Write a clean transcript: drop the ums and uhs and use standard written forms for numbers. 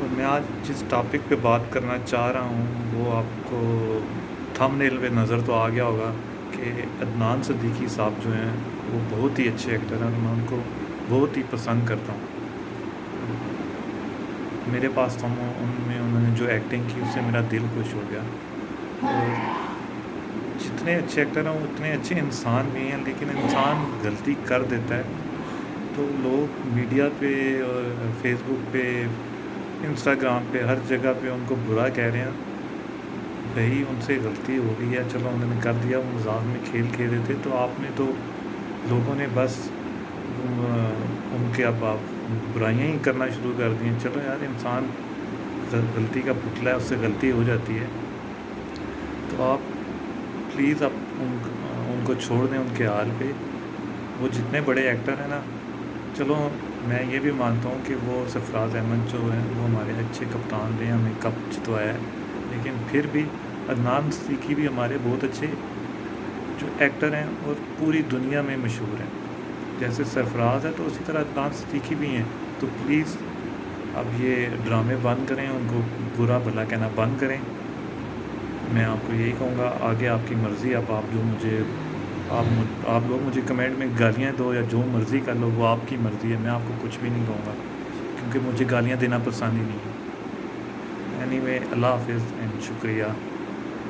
تو میں آج جس ٹاپک پہ بات کرنا چاہ رہا ہوں وہ آپ کو تھمبنیل پہ نظر تو آ گیا ہوگا کہ عدنان صدیقی صاحب جو ہیں وہ بہت ہی اچھے ایکٹر ہیں اور میں ان کو بہت ہی پسند کرتا ہوں۔ میرے پاس تو انہوں نے جو ایکٹنگ کی اس سے میرا دل خوش ہو گیا۔ اور جتنے اچھے ایکٹر ہیں اتنے اچھے انسان بھی ہیں، لیکن انسان غلطی کر دیتا ہے تو لوگ میڈیا پہ اور فیس بک پہ انسٹاگرام پہ ہر جگہ پہ ان کو برا کہہ رہے ہیں۔ بھائی ان سے غلطی ہو گئی ہے، چلو انہوں نے کر دیا، وہ مذاق میں کھیل کھیل رہے تھے، تو آپ نے تو لوگوں نے بس ان کے اب آپ برائیاں ہی کرنا شروع کر دی ہیں۔ چلو یار، انسان غلطی کا پتلا ہے، اس سے غلطی ہو جاتی ہے، تو آپ پلیز اب ان کو چھوڑ دیں ان کے حال پہ۔ وہ جتنے بڑے ایکٹر ہیں نا، چلو میں یہ بھی مانتا ہوں کہ وہ سرفراز احمد جو ہیں وہ ہمارے اچھے کپتان رہے ہیں، ہمیں کپ جتوایا ہے، لیکن پھر بھی عدنان صدیقی بھی ہمارے بہت اچھے جو ایکٹر ہیں اور پوری دنیا میں مشہور ہیں۔ جیسے سرفراز ہے تو اسی طرح عدنان صدیقی بھی ہیں۔ تو پلیز اب یہ ڈرامے بند کریں، ان کو برا بھلا کہنا بند کریں۔ میں آپ کو یہی کہوں گا، آگے آپ کی مرضی۔ اب آپ جو مجھے آپ لوگ مجھے کمنٹ میں گالیاں دو یا جو مرضی کر لو، وہ آپ کی مرضی ہے، میں آپ کو کچھ بھی نہیں کہوں گا، کیونکہ مجھے گالیاں دینا پسند ہی نہیں ہے۔ اینی وے، اللہ حافظ اینڈ شکریہ۔